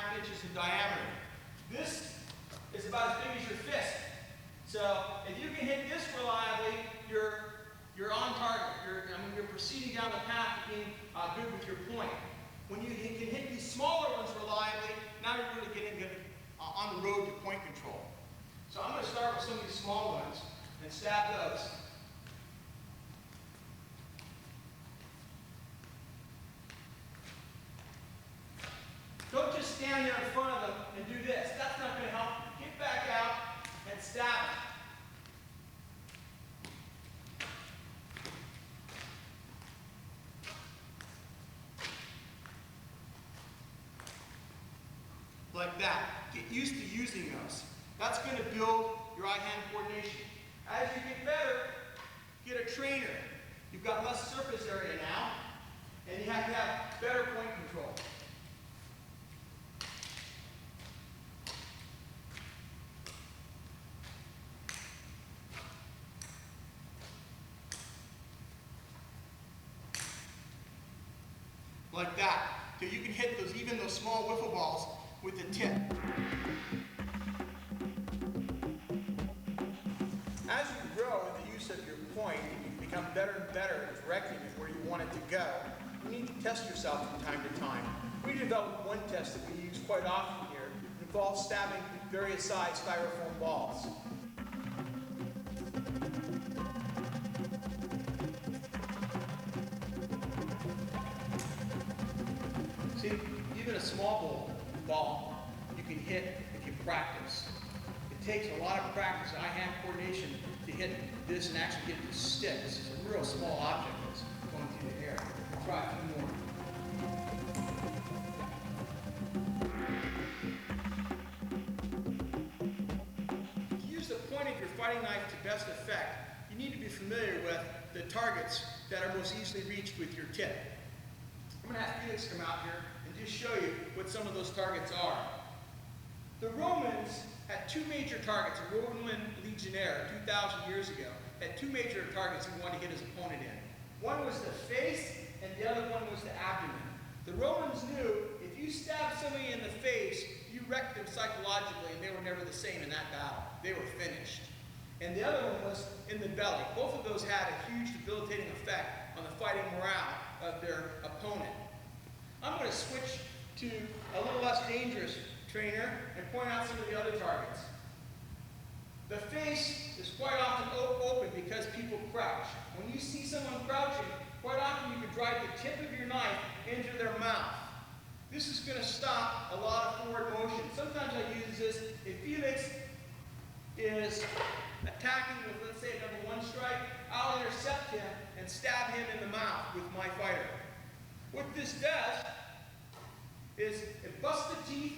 1.5 inches in diameter. This is about as big as your fist. So if you can hit this reliably, you're on target. You're proceeding down the path of being good with your point. When you can hit these smaller ones reliably, now you're really getting good on the road to point control. So I'm going to start with some of these small ones and stab those. Don't just stand there in front of them and do this. That's not going to help you. Get back out and stab it. Like that. Get used to using those. That's going to build your eye-hand coordination. As you get better, get a trainer. You've got less surface area now, and you have to have better point control. Like that. So you can hit those, even those small wiffle balls with the tip. As you grow in the use of your point and you become better and better at directing it where you want it to go, you need to test yourself from time to time. We developed one test that we use quite often here. It involves stabbing various size styrofoam balls. See, even a small ball you can hit if you practice. It takes a lot of practice, eye-hand coordination to hit this and actually get it to stick. This is a real small object that's going through the air. We'll try a few more. To use the point of your fighting knife to best effect, you need to be familiar with the targets that are most easily reached with your tip. I'm going to have Felix come out here and just show you what some of those targets are. The Romans had two major targets. A Roman legionnaire 2,000 years ago had two major targets he wanted to hit his opponent in. One was the face and the other one was the abdomen. The Romans knew if you stabbed somebody in the face, you wrecked them psychologically and they were never the same in that battle. They were finished. And the other one was in the belly. Both of those had a huge debilitating effect on the fighting morale of their opponent. I'm going to switch to a little less dangerous trainer and point out some of the other targets. The face is quite often open because people crouch. When you see someone crouching, quite often you can drive the tip of your knife into their mouth. This is going to stop a lot of forward motion. Sometimes I use this if Felix is attacking with, let's say, a number one strike, I'll intercept him and stab him in the mouth with my fighter. What this does is it busts the teeth,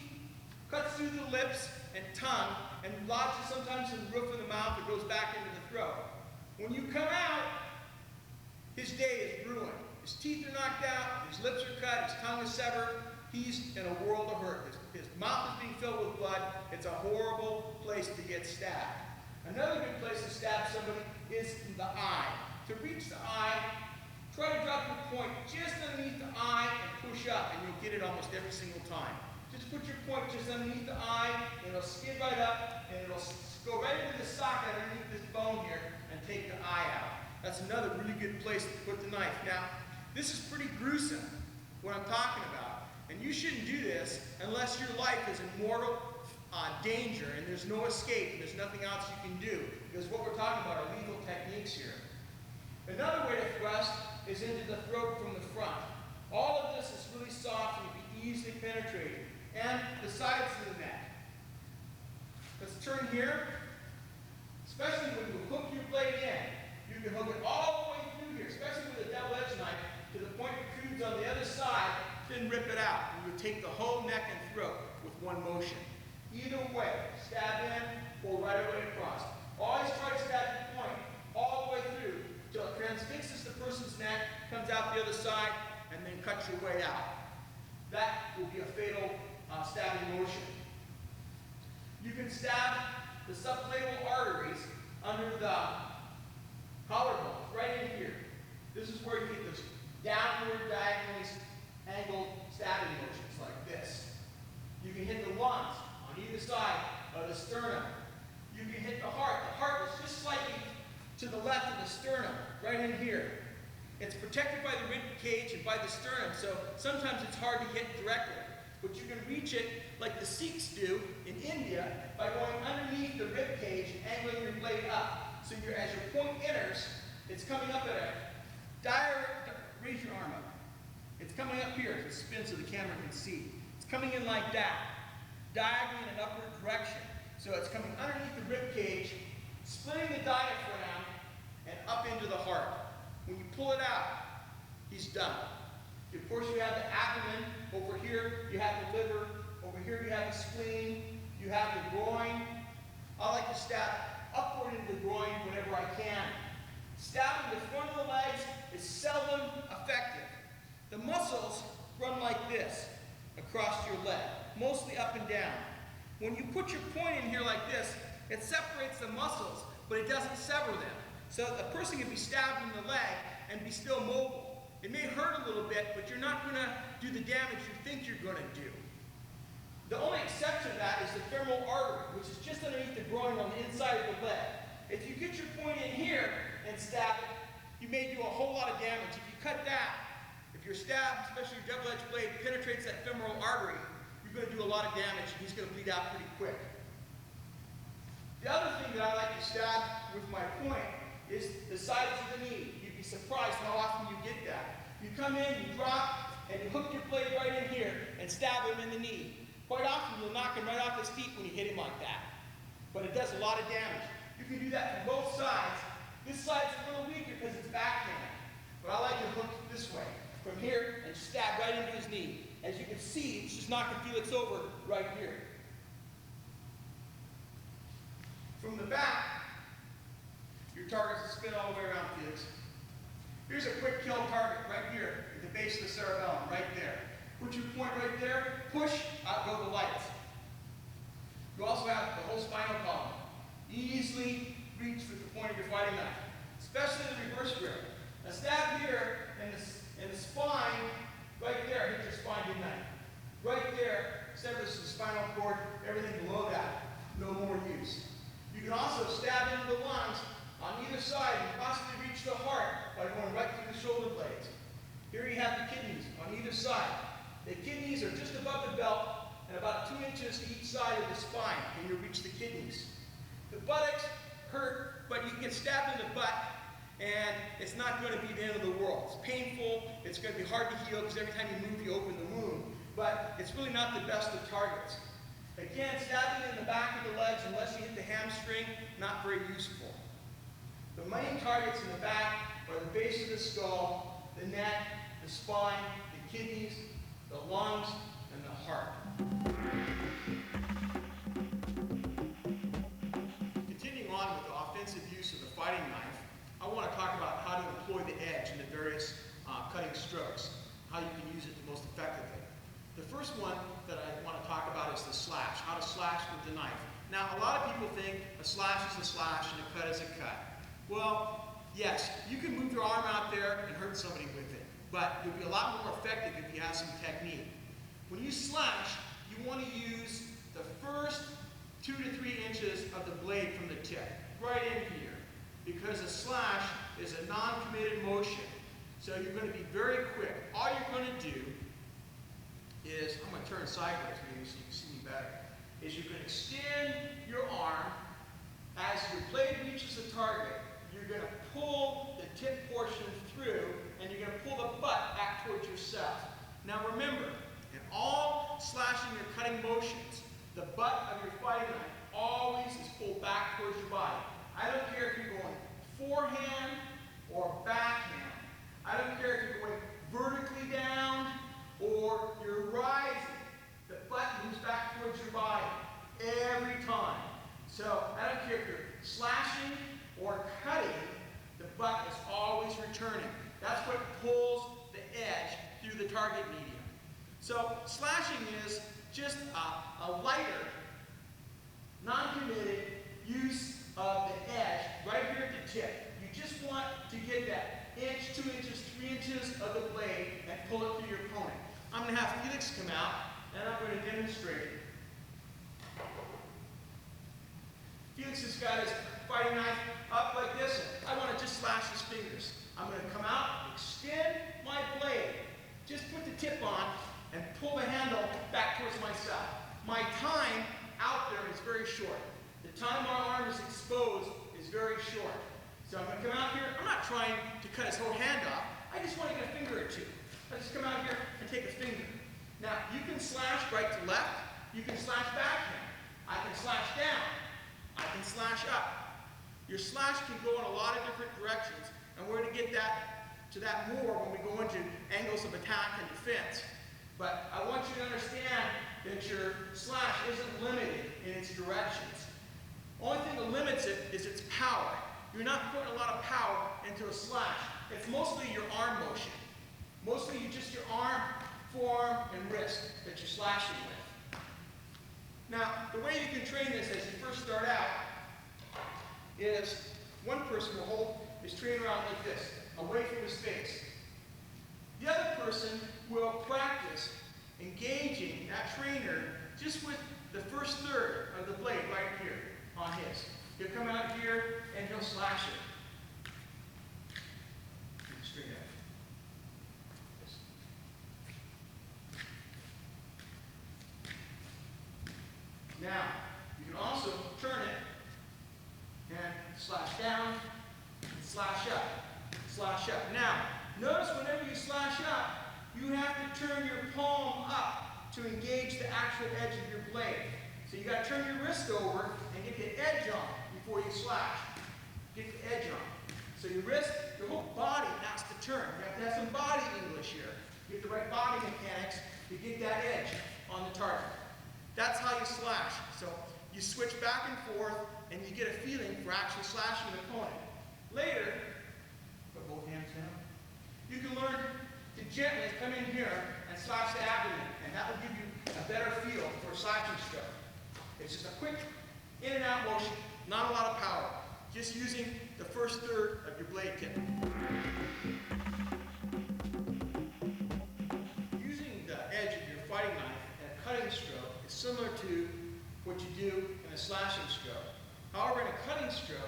cuts through the lips and tongue, and lodges sometimes in the roof of the mouth or goes back into the throat. When you come out, his day is ruined. His teeth are knocked out, his lips are cut, his tongue is severed. He's in a world of hurt. His mouth is being filled with blood. It's a horrible place to get stabbed. Another good place to stab somebody is in the eye. To reach the eye, try to drop your point just underneath the eye and push up, and you'll get it almost every single time. Just put your point just underneath the eye, and it'll skid right up, and it'll go right into the socket underneath this bone here and take the eye out. That's another really good place to put the knife. Now, this is pretty gruesome, what I'm talking about. And you shouldn't do this unless your life is in mortal danger and there's no escape and there's nothing else you can do. Because what we're talking about are lethal techniques here. Another way to thrust is into the throat from the front. All of this is really soft and can be easily penetrated. And the sides of the neck. Let's turn here. Especially when you hook your blade in, you can hook it all the way through here, especially with a double-edged knife, to the point it protrudes on the other side, then rip it out. And you would take the whole neck and throat with one motion. Either way, stab in or right away across. Always try to stab the point all the way through until it transfixes the person's neck, comes out the other side, and then cuts your way out. That will be a fatal stabbing motion. You can stab the subclavian arteries under the collarbone, right in here. This is where you get those downward, diagonally angled stabbing motions like this. You can the sternum. You can hit the heart. The heart is just slightly to the left of the sternum, right in here. It's protected by the rib cage and by the sternum, so sometimes it's hard to hit directly. But you can reach it like the Sikhs do in India by going underneath the rib cage and angling your blade up. So as your point enters, it's coming up at a direct, raise your arm up. It's coming up here, it spins so the camera can see. It's coming in like that, diagonally in an upward direction. So it's coming underneath the rib cage, splitting the diaphragm, and up into the heart. When you pull it out, he's done. Of course, you have the abdomen. Over here, you have the liver. Over here, you have the spleen. You have the groin. I like to stab upward into the groin whenever I can. Stabbing the front of the legs is seldom effective. The muscles run like this across your leg, mostly up and down. When you put your point in here like this, it separates the muscles, but it doesn't sever them. So a person can be stabbed in the leg and be still mobile. It may hurt a little bit, but you're not going to do the damage you think you're going to do. The only exception to that is the femoral artery, which is just underneath the groin on the inside of the leg. If you get your point in here and stab it, you may do a whole lot of damage. If you cut that, if your stab, especially your double-edged blade, penetrates that femoral artery, you're going to do a lot of damage and he's going to bleed out pretty quick. The other thing that I like to stab with my point is the sides of the knee. You'd be surprised how often you get that. You come in, you drop, and you hook your blade right in here and stab him in the knee. Quite often you'll knock him right off his feet when you hit him like that. But it does a lot of damage. You can do that from both sides. This side's a little weaker because it's backhand. But I like to hook this way, from here, and stab right into his knee. As you can see, it's just knocking Felix over right here. From the back, your target's will spin all the way around, Felix. Here's a quick kill target right here at the base of the cerebellum, right there. Put your point right there, push, out go the lights. You also have the whole spinal column. Easily reach with the point of your fighting knife, especially the reverse grip. A stab here in the spine, right there, hit your spine, didn't I? Right there, severs the spinal cord, everything below that, no more use. You can also stab into the lungs on either side and possibly reach the heart by going right through the shoulder blades. Here you have the kidneys on either side. The kidneys are just above the belt and about 2 inches to each side of the spine, and you reach the kidneys. The buttocks hurt, but you can get stabbed in the butt, and it's not going to be the end of the world. It's painful, it's going to be hard to heal because every time you move, you open the wound, but it's really not the best of targets. Again, stabbing in the back of the legs, unless you hit the hamstring, not very useful. The main targets in the back are the base of the skull, the neck, the spine, the kidneys, the lungs, and the heart. Continuing on with the offensive use of the fighting knife, I want to talk about how to employ the edge in the various cutting strokes, how you can use it the most effectively. The first one that I want to talk about is the slash, how to slash with the knife. Now, a lot of people think a slash is a slash and a cut is a cut. Well, yes, you can move your arm out there and hurt somebody with it, but you'll be a lot more effective if you have some technique. When you slash, you want to use the first 2 to 3 inches of the blade from the tip, right in here, because a slash is a non-committed motion. So you're going to be very quick. All you're going to do is, I'm going to turn sideways maybe so you can see me better, is you can extend your arm. As your blade reaches the target, you're going to pull the tip portion through, and you're going to pull the butt back towards yourself. Now remember, in all slashing or cutting motions, the butt of your fighting knife always is pulled back towards your body. I don't care if you're going forehand or backhand. I don't care if you're going vertically down or you're rising. The butt moves back towards your body every time. So I don't care if you're slashing or cutting, the butt is always returning. That's what pulls the edge through the target medium. So slashing is just a lighter, non-committed use of the edge right here at the tip. You just want to get that inch, 2 inches, 3 inches of the blade and pull it through your opponent. I'm going to have Felix come out and I'm going to demonstrate it. Felix has got his fighting knife up like this. I want to just slash his fingers. I'm going to come out, extend my blade, just put the tip on, and pull the handle back towards myself. My time out there is very short. The time my arm is exposed is very short. So I'm going to come out here. I'm not trying to cut his whole hand off. I just want to get a finger or two. I just come out here and take a finger. Now, you can slash right to left. You can slash backhand. I can slash down. I can slash up. Your slash can go in a lot of different directions, and we're going to get to that more when we go into angles of attack and defense. But I want you to understand that your slash isn't limited in its directions. Only thing that limits it is its power. You're not putting a lot of power into a slash. It's mostly your arm motion. Mostly just your arm, forearm, and wrist that you're slashing with. Now, the way you can train this as you first start out is one person will hold his trainer out like this, away from his face. The other person will practice engaging that trainer just with the first third of the blade right here on his. He'll come out here and he'll slash it. Straight up. Now, you can also turn it and slash down, and slash up, slash up. Now, notice whenever you slash up, you have to turn your palm up to engage the actual edge of your blade. So you got to turn your wrist over and get the edge on before you slash. Get the edge on. So your wrist, your whole body has to turn. You have to have some body English here. Get the right body mechanics to get that edge on the target. That's how you slash. So you switch back and forth and you get a feeling for actually slashing the opponent. Later, put both hands down. You can learn to gently come in here and slash the abdomen, and that will give you a better feel for a slashing stroke. It's just a quick in and out motion, not a lot of power, just using the first third of your blade tip. Using the edge of your fighting knife in a cutting stroke is similar to what you do in a slashing stroke. However, in a cutting stroke,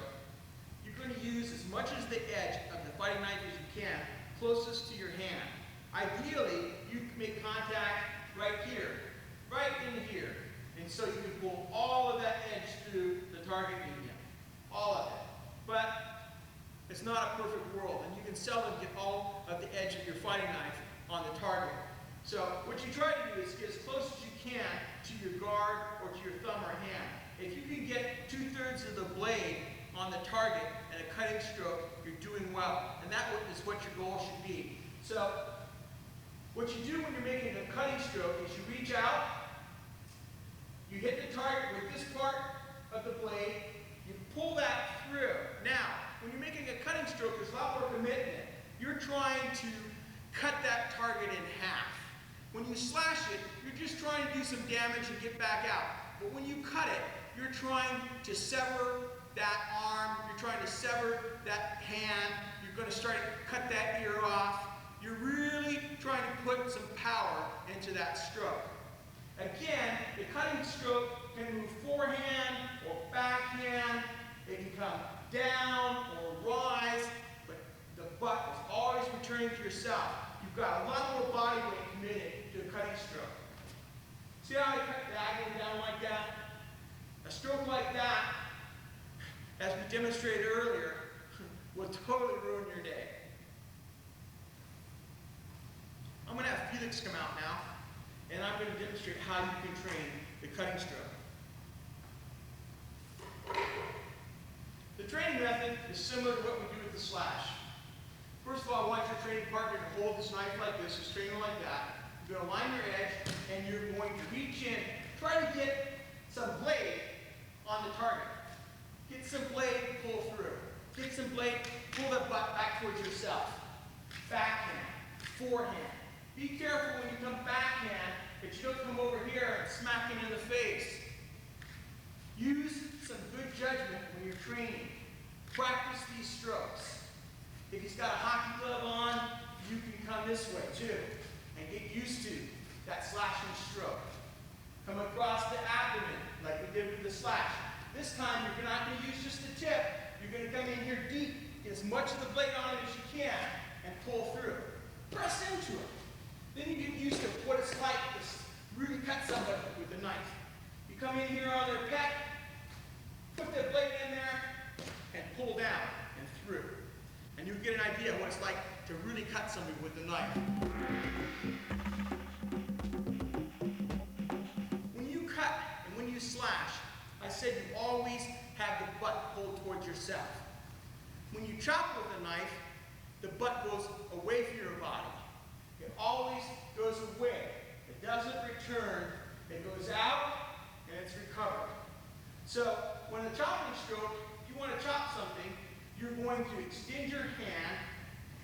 you're going to use as much as the edge of the fighting knife as you can, closest to your hand. Ideally, you can make contact right here, right in here. And so you can pull all of that edge through the target medium. All of it. But it's not a perfect world, and you can seldom get all of the edge of your fighting knife on the target. So what you try to do is get as close as you can to your guard or to your thumb or hand. If you can get 2/3 of the blade on the target in a cutting stroke, you're doing well. And that is what your goal should be. So what you do when you're making a cutting stroke is you reach out, you hit the target with this part of the blade, you pull that through. Now, when you're making a cutting stroke, there's a lot more commitment. You're trying to cut that target in half. When you slash it, you're just trying to do some damage and get back out. But when you cut it, you're trying to sever that arm, you're trying to sever that hand, you're going to start to cut that ear off. You're really trying to put some power into that stroke. Again, the cutting stroke can move forehand or backhand. It can come down or rise, but the butt is always returning to yourself. You've got a lot more body weight committed to a cutting stroke. See how I cut diagonally down like that? A stroke like that, as we demonstrated earlier, will totally ruin your day. I'm going to have Felix come out now, and I'm going to demonstrate how you can train the cutting stroke. The training method is similar to what we do with the slash. First of all, I want your training partner to hold this knife like this, this trainer like that. You're going to line your edge, and you're going to reach in. Try to get some blade on the target. Get some blade, pull through. Get some blade, pull the butt back towards yourself. Backhand, forehand. Be careful when you come backhand that you don't come over here and smack him in the face. Use some good judgment when you're training. Practice these strokes. If he's got a hockey glove on, you can come this way too and get used to that slashing stroke. Come across the abdomen like we did with the slash. This this time, you're not going to use just the tip. You're going to come in here deep, get as much of the blade on it as you can, and pull through. Press into it. Then you get used to what it's like to really cut somebody with a knife. You come in here on their pec, put that blade in there, and pull down and through. And you get an idea of what it's like to really cut somebody with a knife. When you cut and when you slash, I said you always have the butt pulled towards yourself. When you chop with a knife, the butt goes away from your body. It always goes away. It doesn't return. It goes out and it's recovered. So when a chopping stroke, if you want to chop something, you're going to extend your hand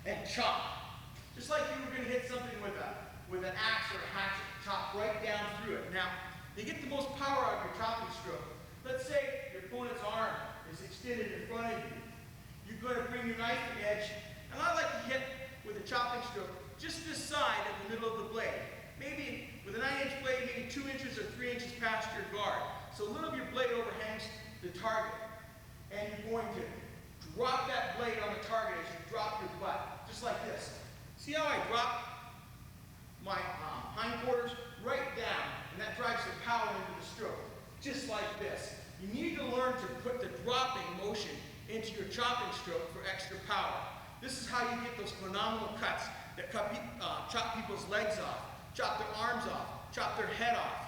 and chop. Just like you were going to hit something with an axe or a hatchet, chop right down through it. Now, to get the most power out of your chopping stroke, let's say your opponent's arm is extended in front of you. You're going to bring your knife edge, and I like to hit with a chopping stroke just this side of the middle of the blade. Maybe with a 9-inch blade, maybe 2 inches or 3 inches past your guard. So a little of your blade overhangs the target. And you're going to drop that blade on the target as you drop your butt, just like this. See how I drop my hindquarters right down, and that drives the power into the stroke, just like this. You need to learn to put the dropping motion into your chopping stroke for extra power. This is how you get those phenomenal cuts that chop people's legs off, chop their arms off, chop their head off.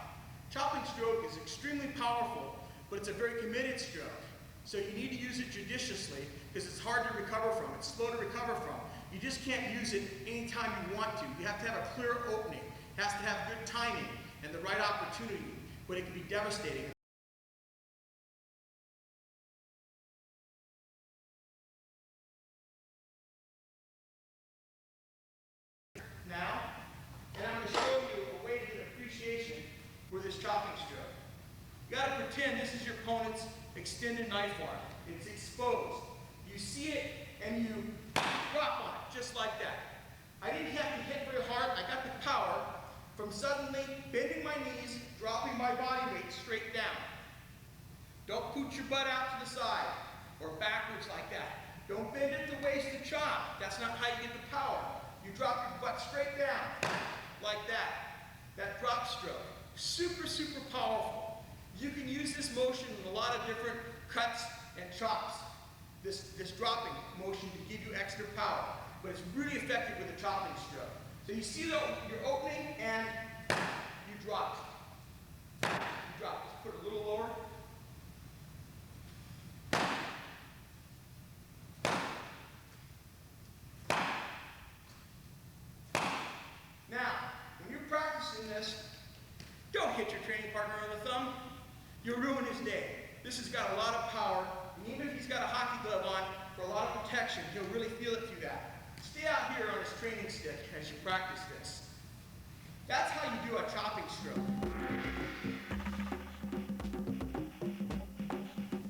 Chopping stroke is extremely powerful, but it's a very committed stroke. So you need to use it judiciously because it's hard to recover from. It's slow to recover from. You just can't use it anytime you want to. You have to have a clear opening. It has to have good timing and the right opportunity, but it can be devastating. Now, and I'm going to show you a way to get appreciation for this chopping stroke. You got to pretend this is your opponent's extended knife arm. It's exposed. You see it and you drop on it, just like that. I didn't have to hit very hard. I got the power from suddenly bending my knees, dropping my body weight straight down. Don't put your butt out to the side or backwards like that. Don't bend at the waist to chop. That's not how you get the power. You drop your butt straight down, like that. That drop stroke. Super, super powerful. You can use this motion in a lot of different cuts and chops. This dropping motion to give you extra power. But it's really effective with a chopping stroke. So you see your opening and you drop. You drop. Just put it a little lower. Now, when you're practicing this, don't hit your training partner on the thumb. You'll ruin his day. This has got a lot of power, and even if he's got a hockey glove on, for a lot of protection, he'll really feel it through that. Stay out here on his training stick as you practice this. That's how you do a chopping stroke.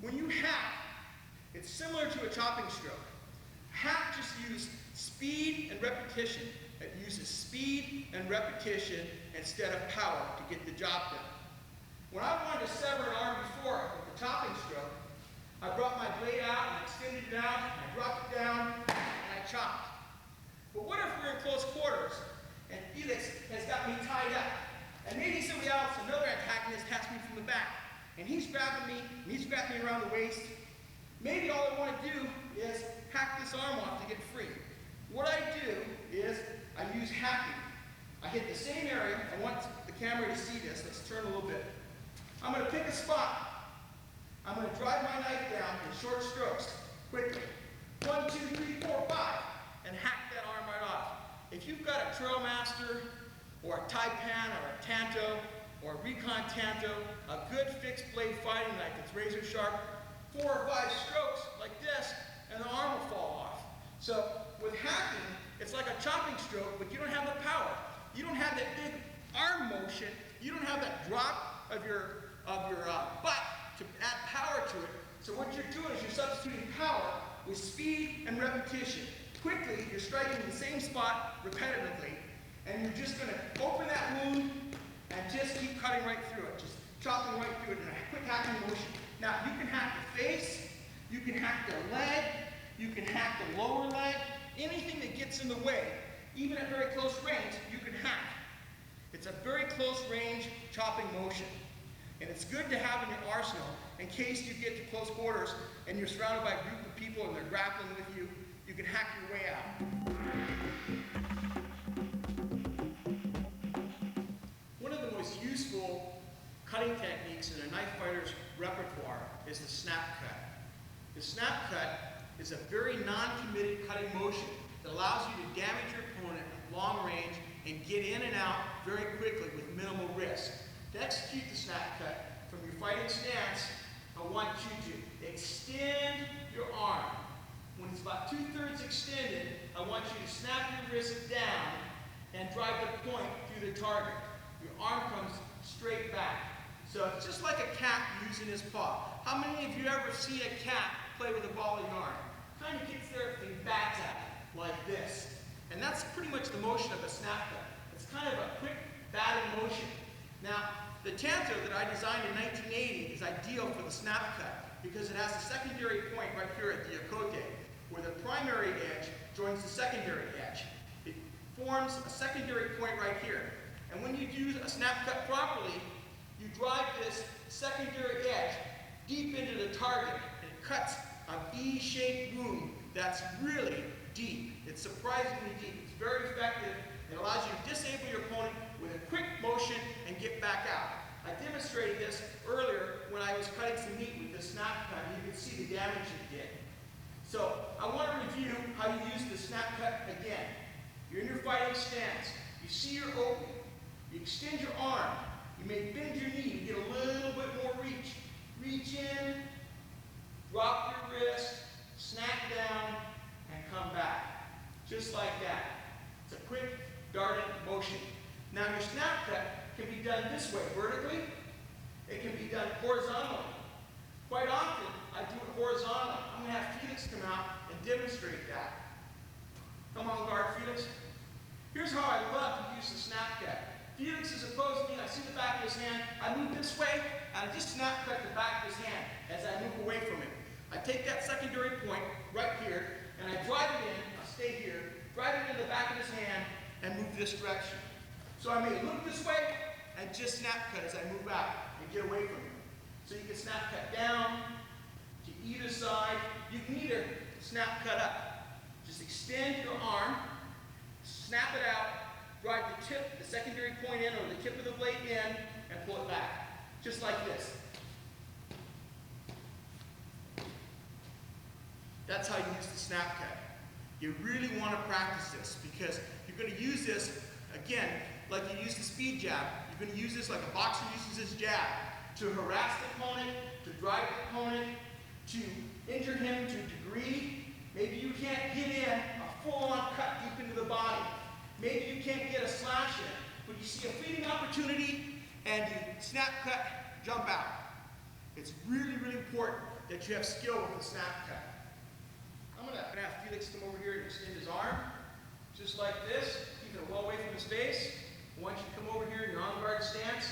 When you hack, it's similar to a chopping stroke. Hack just uses speed and repetition. It uses speed and repetition instead of power to get the job done. When I wanted to sever an arm before with the chopping stroke, I brought my blade out and extended it out, and I dropped it down, and I chopped. But what if we're in close quarters, and Felix has got me tied up, and maybe somebody else, another antagonist, has me from the back, and he's grabbing me, and he's grabbing me around the waist. Maybe all I want to do is hack this arm off to get free. What I do is I use hacking. I hit the same area. I want the camera to see this. Let's turn a little bit. I'm going to pick a spot. I'm going to drive my knife down in short strokes, quickly. 1, 2, 3, 4, 5, and hack that arm right off. If you've got a Trail Master, or a Taipan, or a Tanto, or a Recon Tanto, a good fixed blade fighting knife that's razor sharp, 4 or 5 strokes like this, and the arm will fall off. So with hacking, it's like a chopping stroke, but you don't have the power. You don't have that big arm motion. You don't have that drop of your butt to add power to it. So what you're doing is you're substituting power with speed and repetition. Quickly, you're striking the same spot repetitively, and you're just going to open that wound and just keep cutting right through it, just chopping right through it in a quick hacking motion. Now, you can hack the face, you can hack the leg, you can hack the lower leg, anything that gets in the way, even at very close range, you can hack. It's a very close range chopping motion. And it's good to have in your arsenal in case you get to close quarters and you're surrounded by a group of people and they're grappling with you, you can hack your way out. One of the most useful cutting techniques in a knife fighter's repertoire is the snap cut. The snap cut is a very non-committed cutting motion that allows you to damage your opponent at long range and get in and out very quickly with minimal risk. To execute the snap cut from your fighting stance, I want you to extend your arm. When it's about 2/3 extended, I want you to snap your wrist down and drive the point through the target. Your arm comes straight back. So it's just like a cat using his paw. How many of you ever see a cat play with a ball of yarn? Kind of gets there and bats at it like this. And that's pretty much the motion of a snap cut. It's kind of a quick batting motion. Now, the Tanto that I designed in 1980 is ideal for the snap cut because it has a secondary point right here at the Yokote, where the primary edge joins the secondary edge. It forms a secondary point right here. And when you do a snap cut properly, you drive this secondary edge deep into the target, and it cuts a V-shaped wound that's really deep. It's surprisingly deep. It's very effective. It allows you to disable your opponent with a quick motion and get back out. I demonstrated this earlier when I was cutting some meat with this snap cut, and you can see the damage it did. So I want to review how you use the snap cut again. You're in your fighting stance. You see your opening. You extend your arm. You may bend your knee. You get a little bit more reach. Reach in, drop your wrist, snap down, and come back. Just like that. It's a quick, darting motion. Now your snap cut can be done this way, vertically. It can be done horizontally. Quite often, I do it horizontally. I'm going to have Felix come out and demonstrate that. Come on, guard, Felix. Here's how I love to use the snap cut. Felix is opposed to me. I see the back of his hand. I move this way, and I just snap cut the back of his hand as I move away from him. I take that secondary point right here, and I drive it in. I'll stay here. Drive it into the back of his hand, and move this direction. So I may look this way, and just snap cut as I move out and get away from him. So you can snap cut down to either side. You can either snap cut up. Just extend your arm, snap it out, drive the tip, the secondary point in, or the tip of the blade in, and pull it back. Just like this. That's how you use the snap cut. You really want to practice this because you're going to use this, again, like you use the speed jab. You're going to use this like a boxer uses his jab to harass the opponent, to drive the opponent, to injure him to a degree. Maybe you can't get in a full-on cut deep into the body. Maybe you can't get a slash in, but you see a fleeting opportunity and you snap cut, jump out. It's really, really important that you have skill with the snap cut. I'm going to have Felix come over here and extend his arm, just like this, keeping it well away from his face. Once you come over here in your on-guard stance,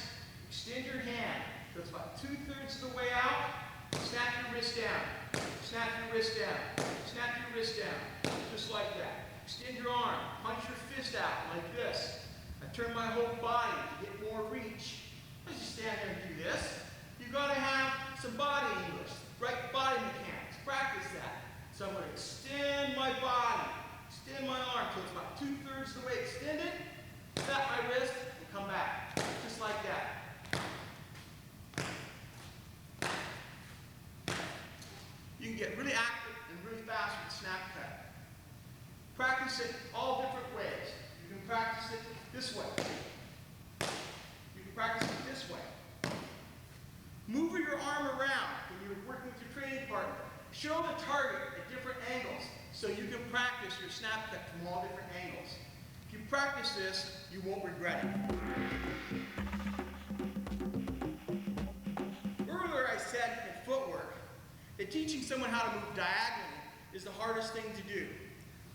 extend your hand. So it's about 2/3 of the way out. Snap your wrist down. Snap your wrist down. Snap your wrist down. Just like that. Extend your arm. Punch your fist out like this. I turn my whole body to get more reach. As you stand there and do this, you've got to have some body English, right body mechanics. Practice that. So I'm going to extend my body, extend my arm till it's about 2/3 of the way extended. Snap my wrist and come back. Just like that. You can get really active and really fast with the snap cut. Practice it all different ways. You can practice it this way. You can practice it this way. Move your arm around when you're working with your training partner. Show the target at different angles so you can practice your snap cut from all different angles. If you practice this, you won't regret it. Earlier I said in footwork that teaching someone how to move diagonally is the hardest thing to do.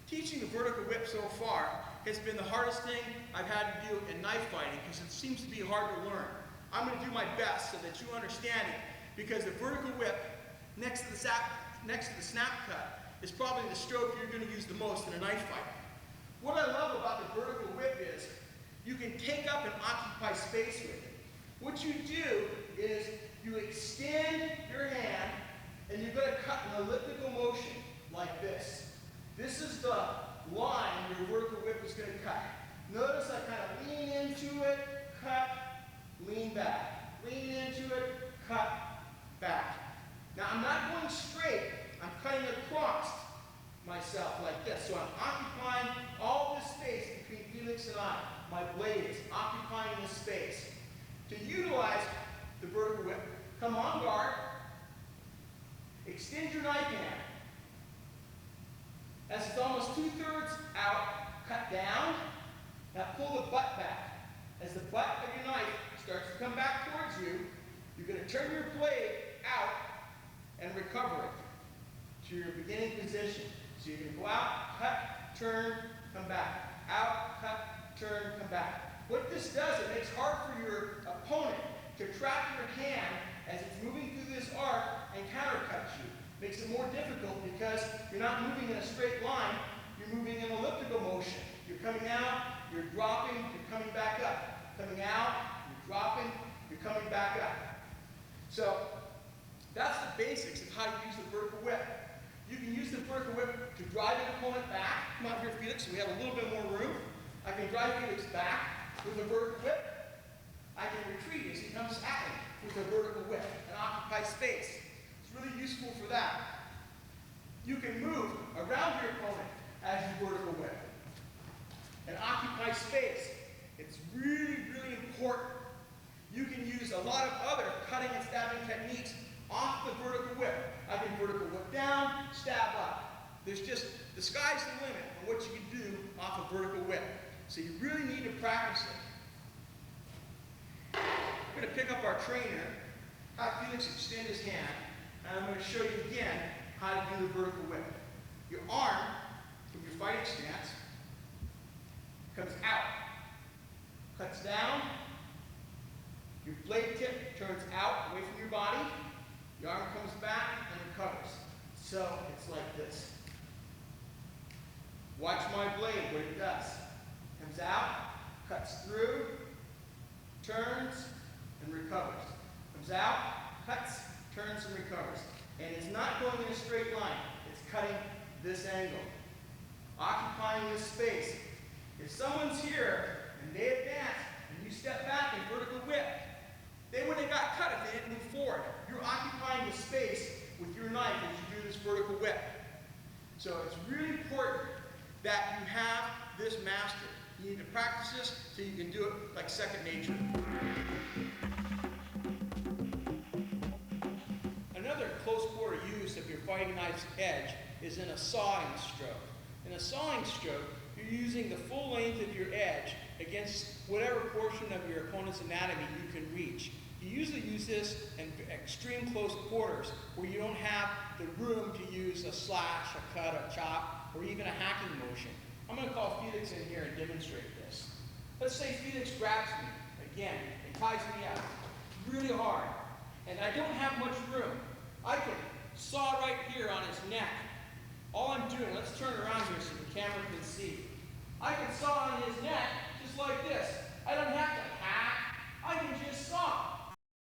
Teaching the vertical whip so far has been the hardest thing I've had to do in knife fighting because it seems to be hard to learn. I'm going to do my best so that you understand it because the vertical whip next to the snap cut is probably the stroke you're going to use the most in a knife fight. What I love about the vertical whip is you can take up and occupy space with it. What you do is you extend your hand and you're going to cut an elliptical motion like this. This is the line your vertical whip is going to cut. Notice I kind of lean into it, cut, lean back. Lean into it, cut, back. Now I'm not going straight, I'm cutting across myself like this. So I'm occupying all this space between Felix and I. My blade is occupying this space. To utilize the vertical whip, come on guard, extend your knife hand. As it's almost 2/3 out, cut down. Now pull the butt back. As the butt of your knife starts to come back towards you, you're going to turn your blade out and recover it to your beginning position. So you're going to go out, cut, turn, come back. Out, cut, turn, come back. What this does, it makes it hard for your opponent to trap your hand as it's moving through this arc and countercut you. Makes it more difficult because you're not moving in a straight line, you're moving in elliptical motion. You're coming out, you're dropping, you're coming back up. Coming out, you're dropping, you're coming back up. So that's the basics of how to use the vertical whip. You can use the vertical whip to drive your opponent back. Come out here, Felix, so we have a little bit more room. I can drive Felix back with a vertical whip. I can retreat as he comes at me with a vertical whip and occupy space. It's really useful for that. You can move around your opponent as you vertical whip and occupy space. It's really, really important. You can use a lot of other cutting and stabbing techniques off the vertical whip. I can vertical whip down, stab up. There's just, the sky's the limit on what you can do off a vertical whip. So you really need to practice it. We're going to pick up our trainer, have Felix extend his hand, and I'm going to show you again how to do the vertical whip. Your arm, from your fighting stance, comes out, cuts down, your blade tip turns out away from your body, your arm comes back and recovers. So it's like this. Watch my blade, what it does. Comes out, cuts through, turns, and recovers. Comes out, cuts, turns, and recovers. And it's not going in a straight line. It's cutting this angle. Occupying this space. If someone's here and they advance and you step back and vertical whip, they wouldn't have got cut if they didn't move forward. You're occupying the space with your knife as you do this vertical whip. So it's really important that you have this mastered. You need to practice this so you can do it like second nature. Another close quarter use of your fighting knife's edge is in a sawing stroke. In a sawing stroke, you're using the full length of your edge against whatever portion of your opponent's anatomy you can reach. You usually use this in extreme close quarters where you don't have the room to use a slash, a cut, a chop, or even a hacking motion. I'm going to call Felix in here and demonstrate this. Let's say Felix grabs me again and ties me up really hard, and I don't have much room. I can saw right here on his neck. All I'm doing, let's turn around here so the camera can see. I can saw on his neck just like this. I don't have to hack. I can just saw.